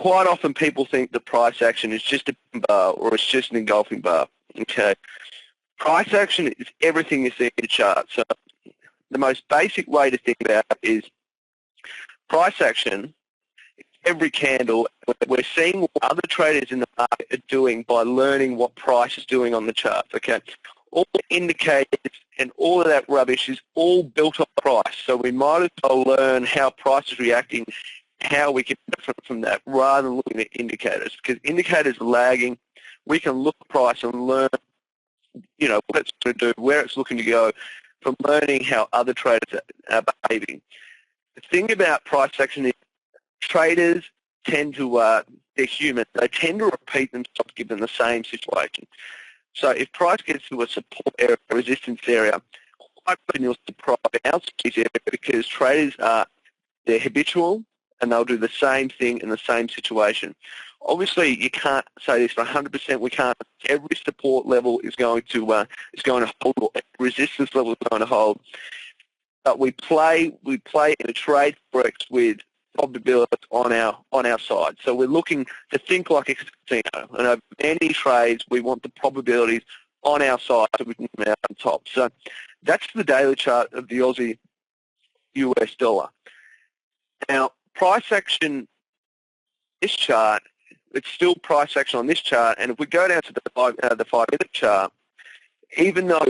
quite often people think the price action is just a bar or it's just an engulfing bar. Okay, price action is everything you see in the chart. So the most basic way to think about it is price action. Every candle, we're seeing what other traders in the market are doing by learning what price is doing on the chart. Okay, all the indicators and all of that rubbish is all built on price. So we might as well learn how price is reacting, how we can benefit from that, rather than looking at indicators. Because indicators are lagging. We can look at price and learn, what it's going to do, where it's looking to go, from learning how other traders are behaving. The thing about price action is traders tend to, they're human, they tend to repeat themselves given the same situation. So if price gets to a support area, a resistance area, quite often you'll see price bounce this area because traders they're habitual and they'll do the same thing in the same situation. Obviously, you can't say this for 100%. We can't. Every support level is going to hold, or every resistance level is going to hold. But we play in a trade Forex with probabilities on our side. So we're looking to think like a casino. And over many trades, we want the probabilities on our side so we can come out on top. So that's the daily chart of the Aussie US dollar. Now, price action, this chart, it's still price action on this chart. And if we go down to the 5-minute chart, even though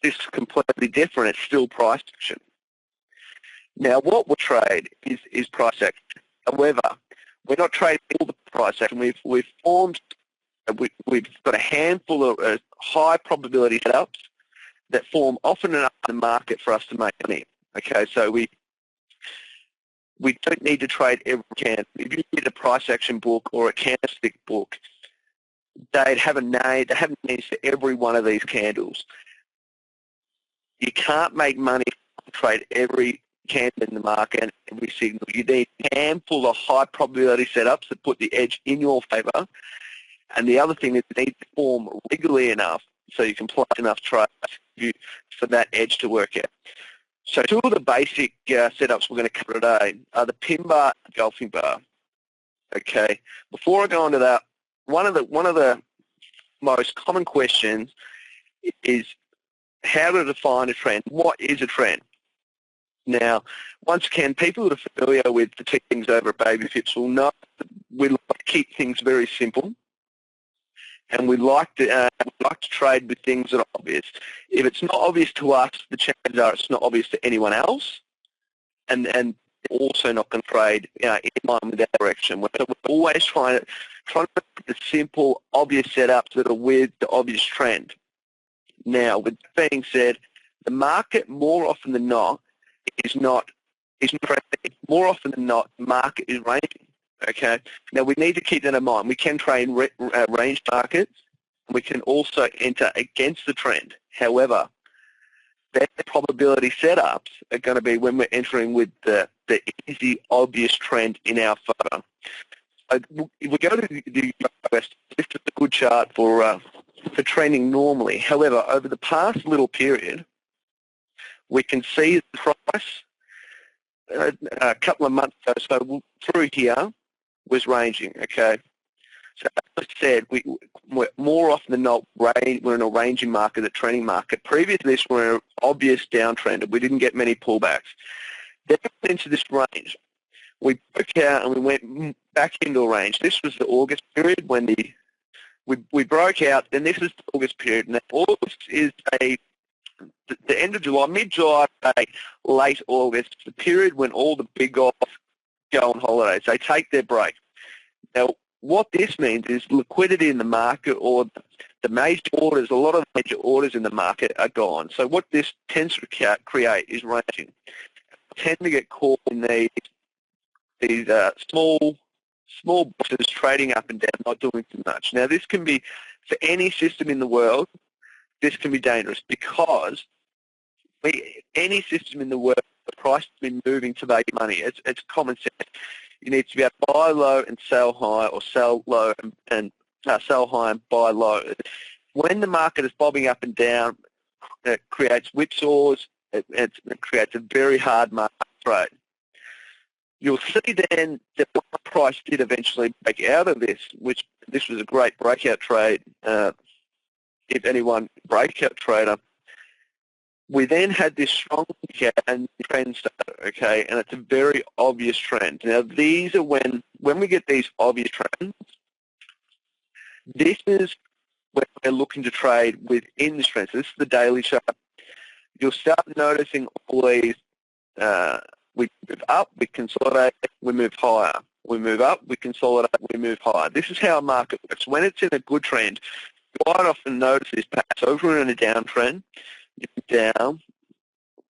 this is completely different, it's still price action. Now, what we trade is price action. However, we're not trading all the price action. We've got a handful of high probability setups that form often enough in the market for us to make money. Okay, so we don't need to trade every candle. If you get a price action book or a candlestick book, they'd have a name. They have names for every one of these candles. You can't make money to trade every candle in the market and every signal. You need a handful of high probability setups that put the edge in your favour. And the other thing is they need to form regularly enough so you can place enough trades for that edge to work out. So two of the basic setups we're going to cover today are the pin bar and engulfing bar. Okay. Before I go on to that, one of the most common questions is how to define a trend. What is a trend? Now, once again, people that are familiar with the teachings over at Baby Fips will know that we like to keep things very simple, and we like to trade with things that are obvious. If it's not obvious to us, the chances are it's not obvious to anyone else, and they're also not going to trade in line with that direction. We're always trying to put the simple, obvious setups that are with the obvious trend. Now, with that being said, the market more often than not is not trading. More often than not, the market is ranging. Okay. Now we need to keep that in mind. We can trade range markets. We can also enter against the trend. However, their probability setups are going to be when we're entering with the easy, obvious trend in our favor. If we go to the US, this is a good chart for trending normally. However, over the past little period, we can see the price a couple of months ago, so through here, was ranging, okay? So as I said, we're more often than not, we're in a ranging market, a trending market. Previous to this, we're in an obvious downtrend, and we didn't get many pullbacks. Then into this range, we broke out and we went back into a range. This was the August period when we broke out, then this is the August period. Now, August is the end of July, mid-July, late August, the period when all the big guys go on holidays. They take their break. Now, what this means is liquidity in the market, or the major orders, a lot of the major orders in the market are gone. So what this tends to create is ranging. We tend to get caught in these small boxes trading up and down, not doing too much. Now, this can be, for any system in the world, this can be dangerous because any system in the world, the price has been moving to make money. It's common sense. You need to be able to buy low and sell high, or sell low and sell high and buy low. When the market is bobbing up and down, it creates whipsaws. It creates a very hard market trade. You'll see then that the price did eventually break out of this, which this was a great breakout trade. If anyone, breakout trader, we then had this strong gap and trend started, okay, and it's a very obvious trend. Now these are when we get these obvious trends, this is when we're looking to trade within this trend. So this is the daily chart. You'll start noticing all these, we move up, we consolidate, we move higher. We move up, we consolidate, we move higher. This is how a market works. When it's in a good trend, you quite often notice this pattern. So if we're in a downtrend, down,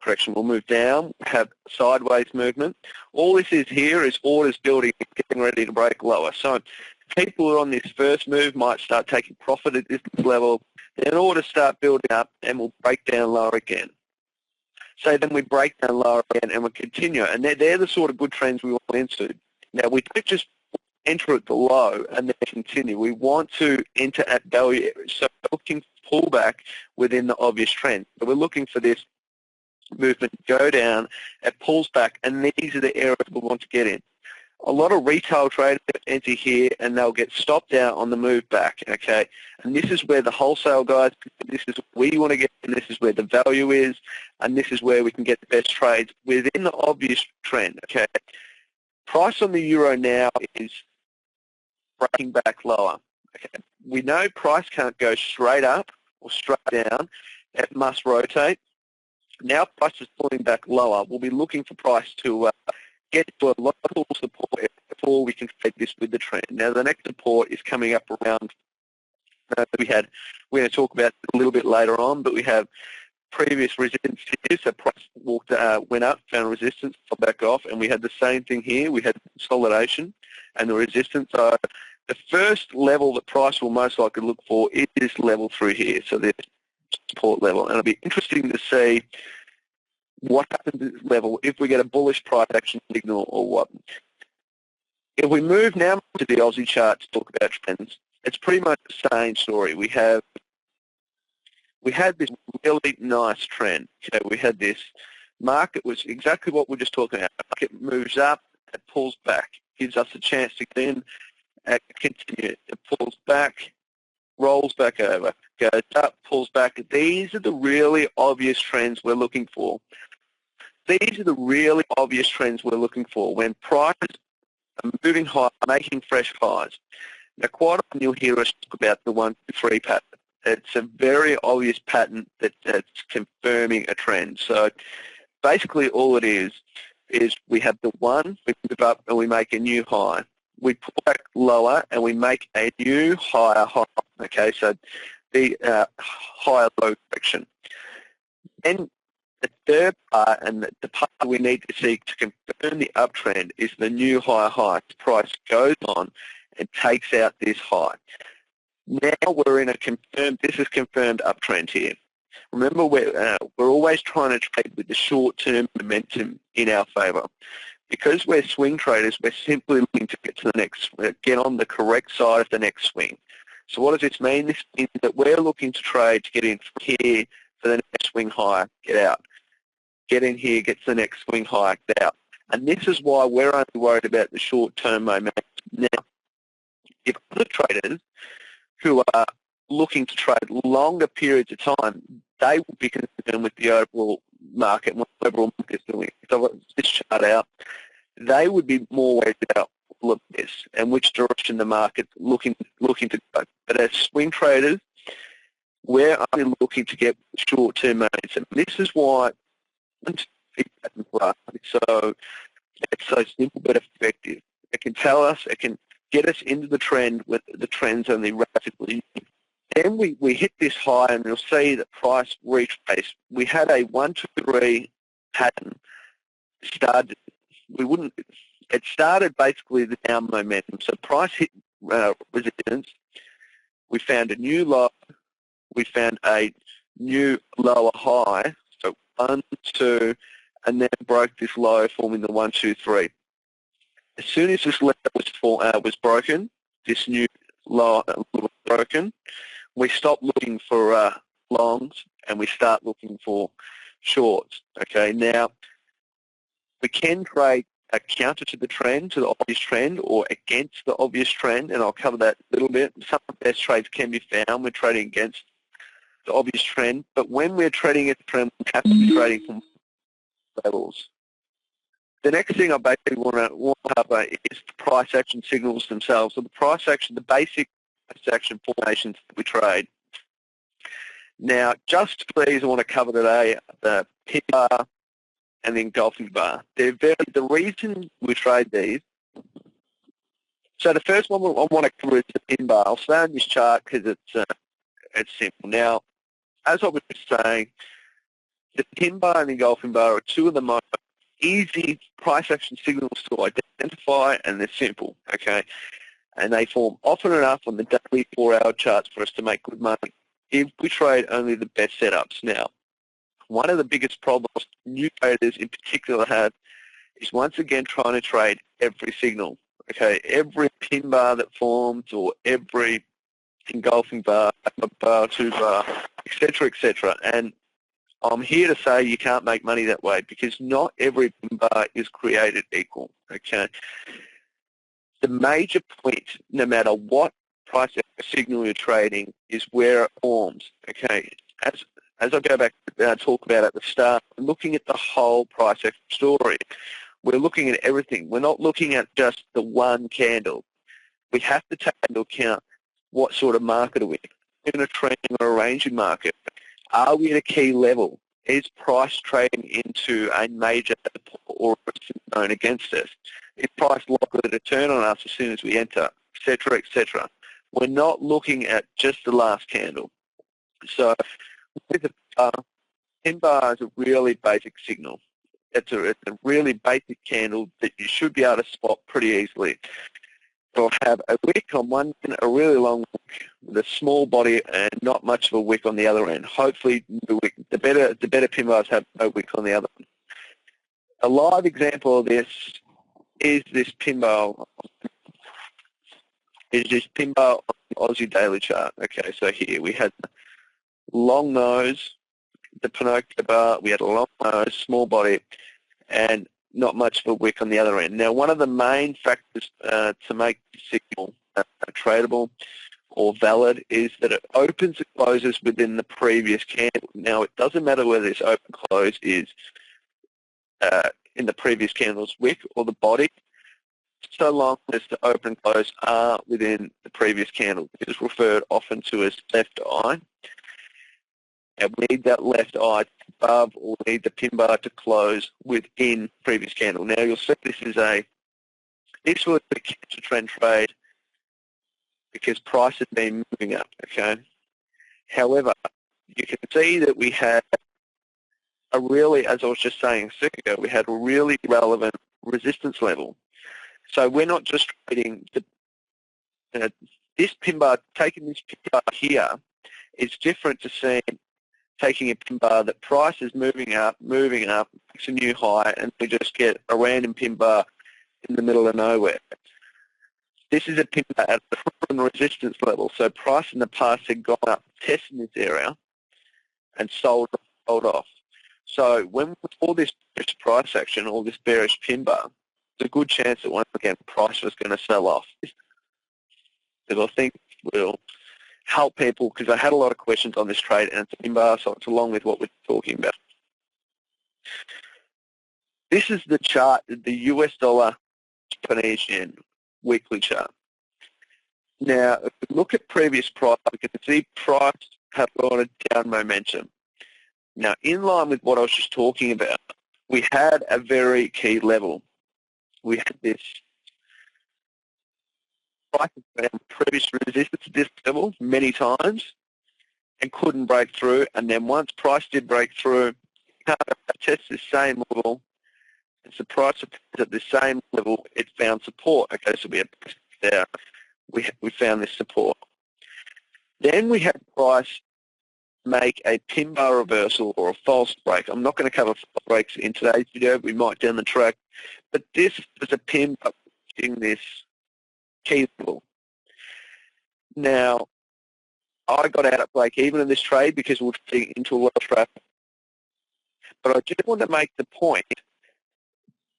correction, we'll move down, have sideways movement. All this is here is orders building, getting ready to break lower. So people who are on this first move might start taking profit at this level, then orders start building up and we'll break down lower again. So then we break down lower again and we continue. And they're the sort of good trends we want into. Now we don't just enter at the low and then continue. We want to enter at value areas. So we're looking for pullback within the obvious trend. So we're looking for this movement to go down, it pulls back, and these are the areas we want to get in. A lot of retail traders enter here and they'll get stopped out on the move back, okay? And this is where the wholesale guys, this is where we want to get in, this is where the value is, and this is where we can get the best trades within the obvious trend, okay? Price on the euro now is breaking back lower. Okay. We know price can't go straight up or straight down. It must rotate. Now price is pulling back lower. We'll be looking for price to get to a local support before we can trade this with the trend. Now the next support is coming up around, we're going to talk about it a little bit later on, but we have previous resistance here, so price went up, found resistance, fell back off, and we had the same thing here. We had consolidation and the resistance. So the first level that price will most likely look for is this level through here, so this support level. And it'll be interesting to see what happens at this level if we get a bullish price action signal or what. If we move now to the Aussie chart to talk about trends, it's pretty much the same story. We had this really nice trend. Okay, we had this market was exactly what we're just talking about. Market moves up, it pulls back, gives us a chance to get in, continue. It pulls back, rolls back over, goes up, pulls back. These are the really obvious trends we're looking for. These are the really obvious trends we're looking for when prices are moving high, making fresh highs. Now, quite often you'll hear us talk about the 1, 2, 3 pattern. It's a very obvious pattern that's confirming a trend. So basically all it is we have the 1, we move up and we make a new high. We pull back lower and we make a new higher high. Okay, so the higher low correction. Then the third part, and the part we need to see to confirm the uptrend, is the new higher high. The price goes on and takes out this high. Now we're in a confirmed, this is confirmed uptrend here. Remember, we're always trying to trade with the short-term momentum in our favor. Because we're swing traders, we're simply looking to get to the next, get on the correct side of the next swing. So what does this mean? This means that we're looking to trade to get in here for the next swing high, get out. Get in here, get to the next swing high, get out. And this is why we're only worried about the short-term momentum. Now, if other traders who are looking to trade longer periods of time, they will be concerned with the overall market and what the overall market is doing. So I've got this chart out. They would be more worried about all of this and which direction the market's looking to go. But as swing traders, we're only looking to get short-term momentum. This is why it's so simple but effective. It can tell us, it can get us into the trend when the trend's only rapidly. Then we hit this high and you'll see that price retraced. We had a 1, 2, 3 pattern started. It started basically the down momentum. So price hit resistance. We found a new low. We found a new lower high. So 1, 2, and then broke this low, forming the 1, 2, 3. As soon as this level was broken, this new lower was broken, we stop looking for longs and we start looking for shorts. Okay, now we can trade a counter to the trend, to the obvious trend, or against the obvious trend, and I'll cover that a little bit. Some of the best trades can be found when trading against the obvious trend, but when we're trading at the trend, we have to be trading from levels. The next thing I basically want to cover is the price action signals themselves. So the price action, the basic price action formations that we trade. Now, just for these, I want to cover today the pin bar and the engulfing bar. The reason we trade these. So the first one I want to cover is the pin bar. I'll stay on this chart because it's simple. Now, as I was saying, the pin bar and the engulfing bar are two of the most easy price action signals to identify, and they're simple, okay? And they form often enough on the daily 4-hour charts for us to make good money if we trade only the best setups. Now, one of the biggest problems new traders in particular have is once again trying to trade every signal, okay? Every pin bar that forms or every engulfing bar, bar, 2-bar, etc., etc. And I'm here to say you can't make money that way because not every pin bar is created equal, okay? The major point, no matter what price signal you're trading, is where it forms, okay? As I go back to talk about at the start, looking at the whole price action story. We're looking at everything. We're not looking at just the one candle. We have to take into account what sort of market are we in, a trending or a ranging market. Are we at a key level? Is price trading into a major or a zone against us? Is price likely to turn on us as soon as we enter, etc., etc.? We're not looking at just the last candle. So with the pin bar is a really basic signal. It's a really basic candle that you should be able to spot pretty easily. It'll have a wick on one end, a really long wick with a small body and not much of a wick on the other end. Hopefully the better pin bars have no wick on the other end. A live example of this is this pin bar on the Aussie daily chart. Okay, so here we had long nose, the Pinocchio bar, we had a long nose, small body, and not much of a wick on the other end. Now, one of the main factors to make the signal tradable or valid is that it opens and closes within the previous candle. Now, it doesn't matter whether this open close is in the previous candle's wick or the body, so long as the open and close are within the previous candle. It is referred often to as left eye. And we need that left eye above, or we need the pin bar to close within previous candle. Now you'll see this was a counter trend trade because price has been moving up, okay? However, you can see that we had a really, as I was just saying a second ago, we had a really relevant resistance level. So we're not just trading this pin bar, taking this pin bar here, it's different to seeing taking a pin bar that price is moving up, it's a new high, and we just get a random pin bar in the middle of nowhere. This is a pin bar at a proven resistance level, so price in the past had gone up, testing this area, and sold off. So when all this price action, all this bearish pin bar, there's a good chance that once again price was going to sell off. Because I think will help people, because I had a lot of questions on this trade, and it's a pin bar, so it's along with what we're talking about. This is the chart, the US dollar Japanese yen weekly chart. Now, if we look at previous price, we can see price have got a down momentum. Now, in line with what I was just talking about, we had a very key level. We had this price found previous resistance at this level many times and couldn't break through. And then once price did break through, test the same level. It's the price at the same level, it found support. Okay, so we had there. We found this support. Then we had price make a pin bar reversal or a false break. I'm not going to cover false breaks in today's video. We might down the track. But this was a pin bar in this key level. Now, I got out at break even in this trade because we're getting into a lot of traffic. But I just want to make the point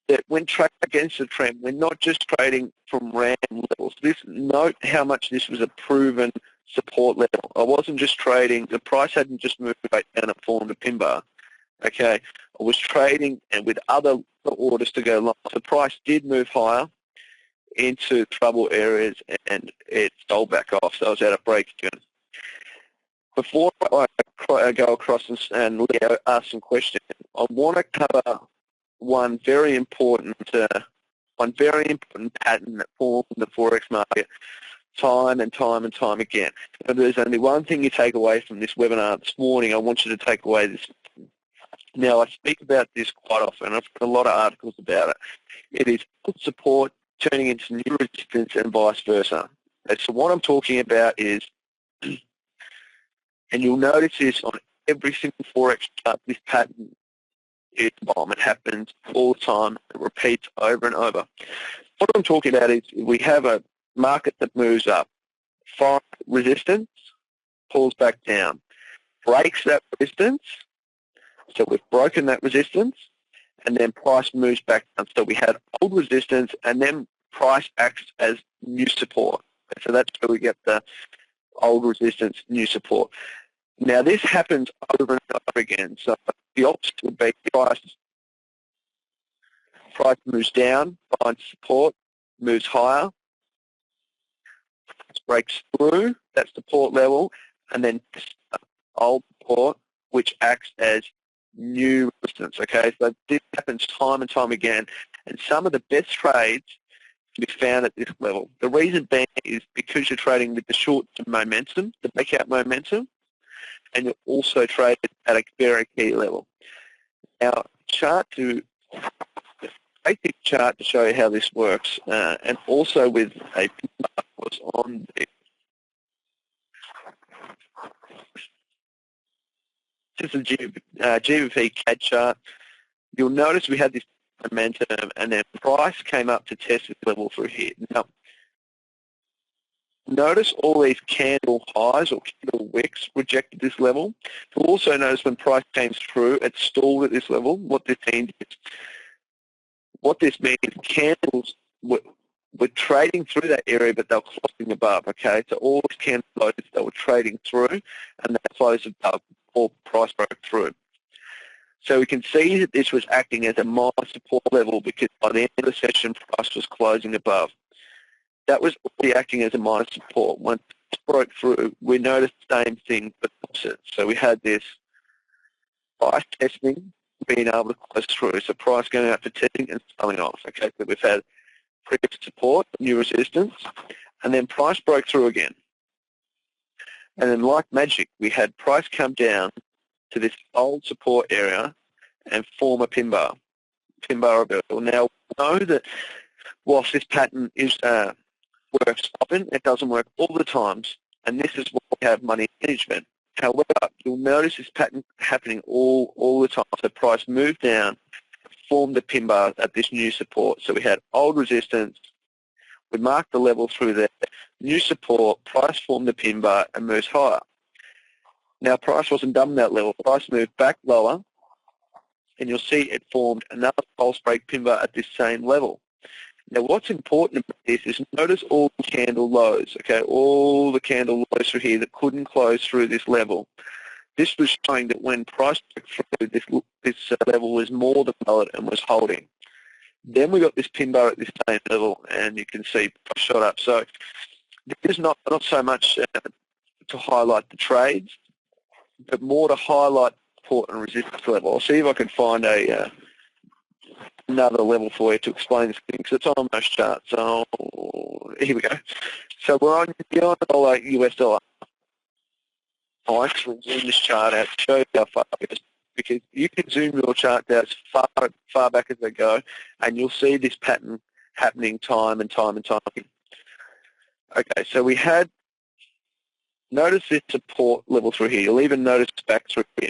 that when trading against the trend, we're not just trading from random levels. Note how much this was a proven support level. I wasn't just trading, the price hadn't just moved right down and formed a pin bar. Okay, I was trading and with other orders to go long. The price did move higher into trouble areas and it sold back off, so I was at a break again. Before I go across and Leo ask some questions, I want to cover one very important pattern that formed the Forex market time and time and time again. If there's only one thing you take away from this webinar this morning, I want you to take away this. Now, I speak about this quite often. I've got a lot of articles about it. It is support turning into new resistance and vice versa. And so what I'm talking about is, and you'll notice this on every single Forex chart, this pattern is bomb. It happens all the time. It repeats over and over. What I'm talking about is we have a market that moves up, finds resistance, pulls back down, breaks that resistance, so we've broken that resistance, and then price moves back down. So we had old resistance, and then price acts as new support. So that's where we get the old resistance, new support. Now this happens over and over again. So the opposite would be price moves down, finds support, moves higher, breaks through that support level, and then old support, which acts as new resistance. Okay, so this happens time and time again, and some of the best trades can be found at this level. The reason being is because you're trading with the short-term momentum, the breakout momentum, and you're also trading at a very key level. Now, basic chart to show you how this works, and also with a was on the this is a GBP CAD chart. You'll notice we had this momentum, and then price came up to test this level through here. Now, notice all these candle highs or candle wicks rejected this level. You'll also notice when price came through, it stalled at this level. What this means is candles were trading through that area, but they were closing above. Okay, so all these candle lows they were trading through, and that close above before price broke through. So we can see that this was acting as a minor support level because by the end of the session, price was closing above. That was already acting as a minor support. Once it broke through, we noticed the same thing but opposite. So we had this price testing, being able to close through. So price going out for testing and selling off. Okay, so we've had previous support, new resistance, and then price broke through again. And then like magic, we had price come down to this old support area and form a pin bar reversal. Now, we know that whilst this pattern is works often, it doesn't work all the times, and this is why we have money management. However, you'll notice this pattern happening all the time. So price moved down, formed a pin bar at this new support. So we had old resistance, we marked the level through there, new support, price formed the pin bar and moves higher. Now price wasn't done that level, price moved back lower, and you'll see it formed another false break pin bar at this same level. Now what's important about this is notice all the candle lows, okay, all the candle lows through here that couldn't close through this level. This was showing that when price broke through, this level was more than valid and was holding. Then we got this pin bar at this same level, and you can see price shot up. So this is not so much to highlight the trades, but more to highlight support and resistance level. I'll see if I can find another level for you to explain this thing, because it's on most charts. So here we go. So we're on the dollar, US dollar. I'll actually zoom this chart out to show you how far it is, because you can zoom your chart out as far back as they go, and you'll see this pattern happening time and time and time again. Okay, so we had, notice this support level through here. You'll even notice back through here,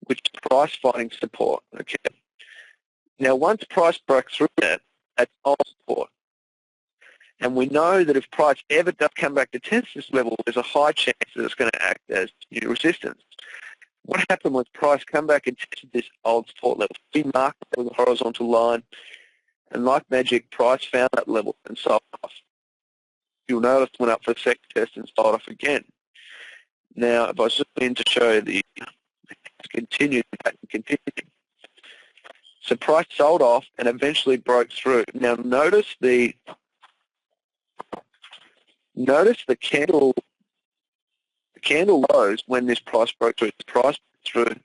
which is price finding support. Okay. Now once price broke through that, that's old support. And we know that if price ever does come back to test this level, there's a high chance that it's going to act as new resistance. What happened was price come back and tested this old support level. We marked it with a horizontal line, and like magic, price found that level and sold off. You'll notice it went up for a second test and sold off again. Now, if I zoom in to show you the continued. So price sold off and eventually broke through. Now notice the candle lows when this price broke through. The price broke through.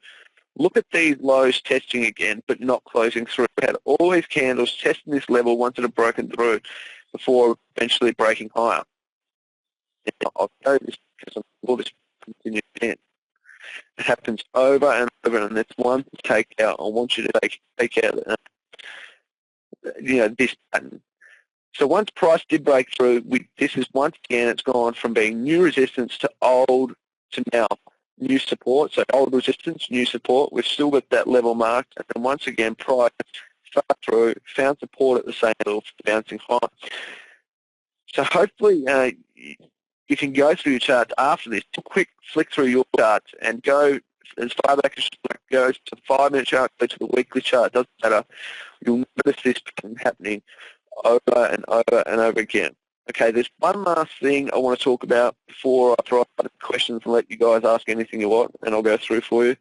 Look at these lows testing again, but not closing through. We had all these candles testing this level once it had broken through before eventually breaking higher. Now, I'll show this because all this continues again. It happens over and over, and that's one to take out. I want you to take out, this pattern. So once price did break through, this is once again, it's gone from being new resistance to old to now new support. So old resistance, new support. We've still got that level marked, and then once again, price fell through, found support at the same level, bouncing high. So hopefully you can go through your charts after this. Quick flick through your charts and go as far back as you go to the 5-minute chart, go to the weekly chart. It doesn't matter. You'll notice this happening over and over and over again. Okay, there's one last thing I want to talk about before I throw out questions and let you guys ask anything you want, and I'll go through for you.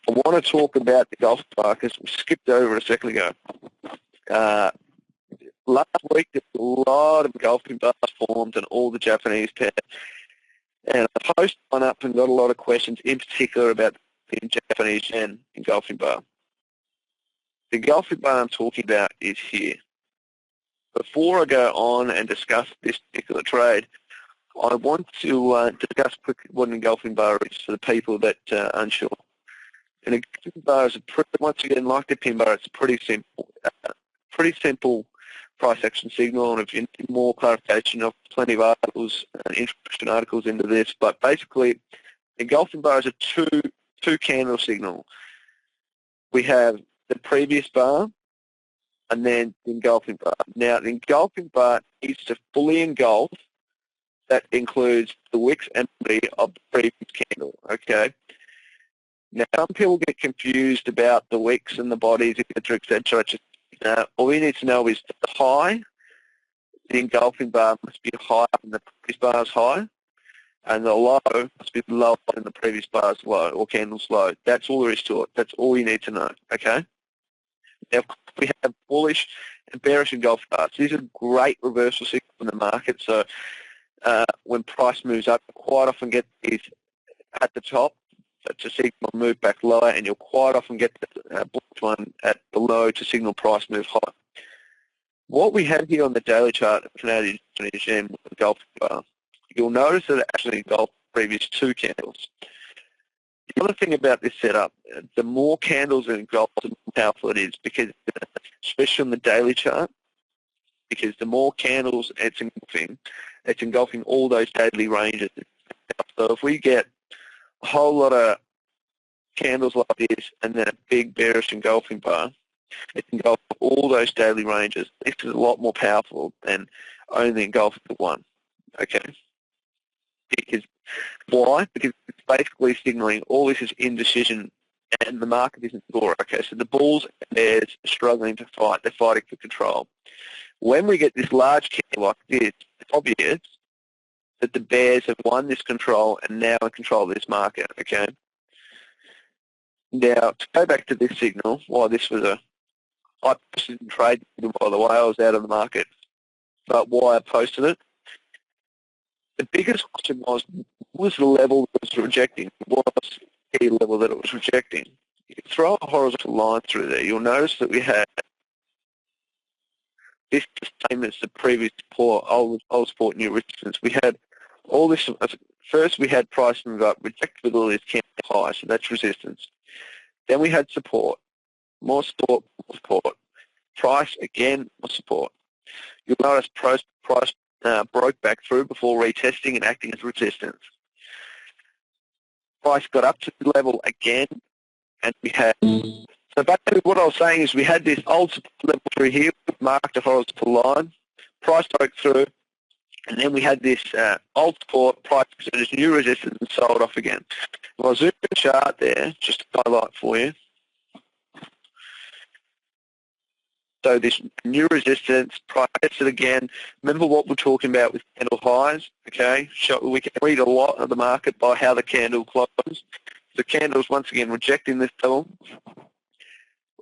I want to talk about the golf bar because we skipped over it a second ago. Last week, there was a lot of engulfing bars formed and all the Japanese pairs. And I posted one up and got a lot of questions, in particular about the Japanese yen engulfing bar. The engulfing bar I'm talking about is here. Before I go on and discuss this particular trade, I want to discuss quickly what an engulfing bar is for the people that are unsure. An engulfing bar is once again, like the pin bar, it's a pretty simple price action signal, and if you need more clarification, I've plenty of articles and interesting articles into this, but basically the engulfing bar is a two candle signal. We have the previous bar and then the engulfing bar. Now the engulfing bar needs to fully engulf. That includes the wicks and body of the previous candle, okay? Now some people get confused about the wicks and the bodies, etc. All you need to know is the high, the engulfing bar must be higher than the previous bar's high, and the low must be lower than the previous bar's low or candle's low. That's all there is to it. That's all you need to know, okay? Now, we have bullish and bearish engulfing bars. These are great reversal signals in the market, so when price moves up, you quite often get these at the top. To signal move back lower, and you'll quite often get the bullish one at the low to signal price move high. What we have here on the daily chart of Canadian yen with the engulfing bar, you'll notice that it actually engulfed the previous two candles. The other thing about this setup, the more candles it engulfs, the more powerful it is, because especially on the daily chart, because the more candles it's engulfing all those daily ranges. So if we get a whole lot of candles like this and then a big bearish engulfing bar, it can engulf all those daily ranges. This is a lot more powerful than only engulfing the one, okay? Because why? Because it's basically signaling all this is indecision and the market isn't sure, okay? So the bulls and bears are struggling to fight. They're fighting for control. When we get this large candle like this, it's obvious that the bears have won this control and now in control of this market, okay? Now, to go back to this signal, why this was I posted in trade, by the way, I was out of the market, but why I posted it, the biggest question was the level that it was rejecting? What was the level that it was rejecting? You can throw a horizontal line through there. You'll notice that we had this the same as the previous support, old support, new resistance. We had all this. First, we had price move up, reject with all this candle high, so that's resistance. Then we had support, more support, more support. Price again, more support. You'll notice price broke back through before retesting and acting as resistance. Price got up to the level again, and we had. So basically, what I was saying is we had this old support level through here, marked a horizontal line. Price broke through, And then we had this old support, price percentage, new resistance, and sold off again. Well, I'll zoom in the chart there, just to highlight for you. So this new resistance, price it again. Remember what we're talking about with candle highs, okay? We can read a lot of the market by how the candle closes. The candle's once again rejecting this level,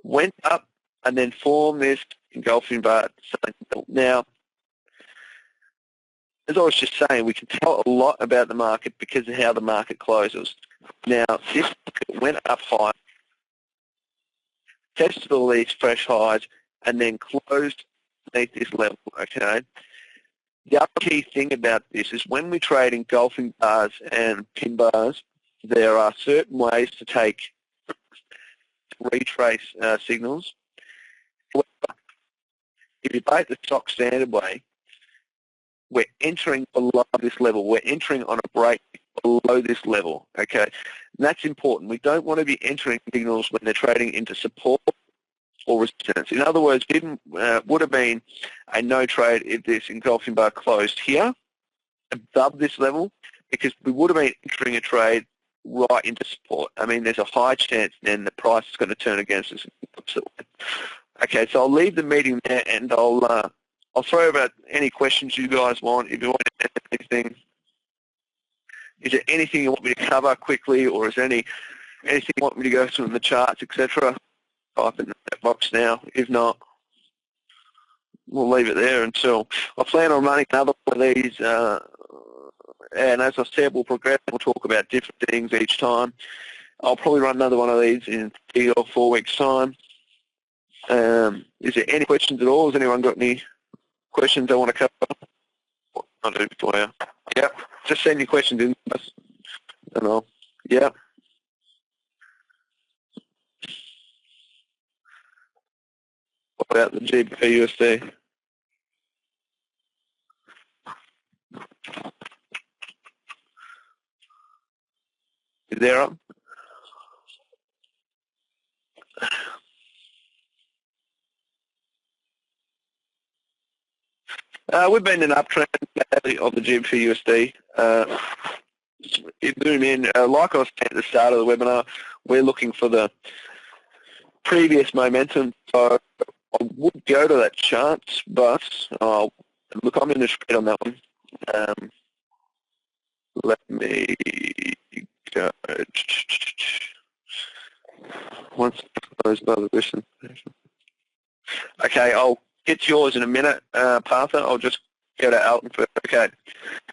went up, and then formed this engulfing bar. Now, as I was just saying, we can tell a lot about the market because of how the market closes. Now, this market went up high, tested all these fresh highs, and then closed beneath this level, okay? The other key thing about this is when we trade engulfing bars and pin bars, there are certain ways to retrace signals. However, if you play it the stock standard way, we're entering below this level. We're entering on a break below this level, okay? And that's important. We don't want to be entering signals when they're trading into support or resistance. In other words, it would have been a no trade if this engulfing bar closed here above this level, because we would have been entering a trade right into support. I mean, there's a high chance then the price is going to turn against us. Okay, so I'll leave the meeting there, and I'll throw about any questions you guys want. If you want to add anything, is there anything you want me to cover quickly, or is there anything you want me to go through in the charts, etc.? Type in the chat box now. If not, we'll leave it there until I plan on running another one of these. And as I said, we'll progress. We'll talk about different things each time. I'll probably run another one of these in 3 or 4 weeks' time. Is there any questions at all? Has anyone got any questions they want to cover? I'll do it for you. Yep. Just send your questions in. And I'll, yep. What about the GBP USD? Is there up? We've been in an uptrend of the GBP USD. Zoom in, like I was saying at the start of the webinar, we're looking for the previous momentum. So I would go to that chart, but look, I'm in the trade on that one. Let me go. Once those other questions. Okay, I'll get to yours in a minute, Partha. I'll just go to Alton first. Okay,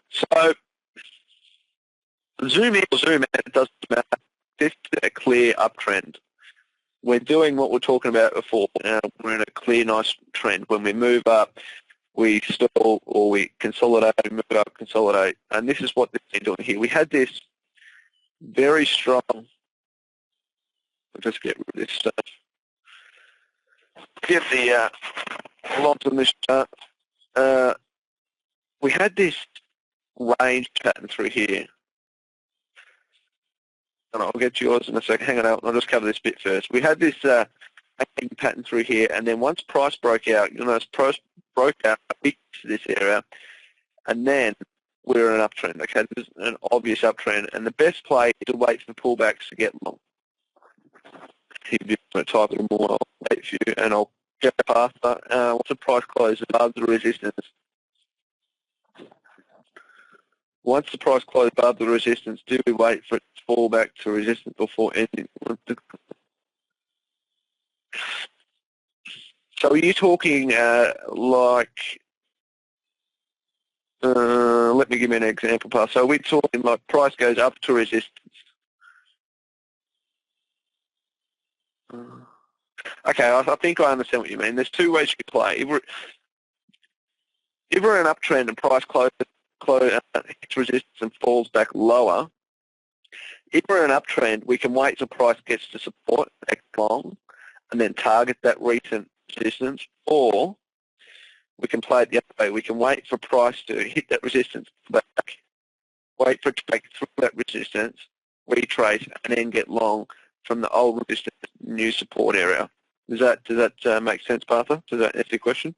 so zoom in or zoom out, it doesn't matter. This is a clear uptrend. We're doing what we're talking about before. We're in a clear, nice trend. When we move up, we stall or we consolidate, we move up, consolidate. And this is what they're doing here. We had this very strong, I'll just get rid of this stuff. Get the logs on this chart. We had this range pattern through here. And I'll get to yours in a second. Hang on out. I'll just cover this bit first. We had this pattern through here, and then once price broke out, you'll notice price broke out to this area, and then we're in an uptrend. Okay, this is an obvious uptrend, and the best play is to wait for pullbacks to get long. If you want to type it more, I'll wait for you, and I'll go past that. Once the price closes above the resistance, once the price closes above the resistance, do we wait for it to fall back to resistance before ending? So are you talking like, let me give you an example, Paul. So we're talking like price goes up to resistance. Okay, I think I understand what you mean. There's two ways you can play. If we're in an uptrend and price hits resistance and falls back lower, if we're in an uptrend, we can wait till price gets to support back long and then target that recent resistance, or we can play it the other way. We can wait for price to hit that resistance back, wait for it to break through that resistance, retrace, and then get long from the old resistance, new support area. Does that make sense, Partha? Does that answer your question?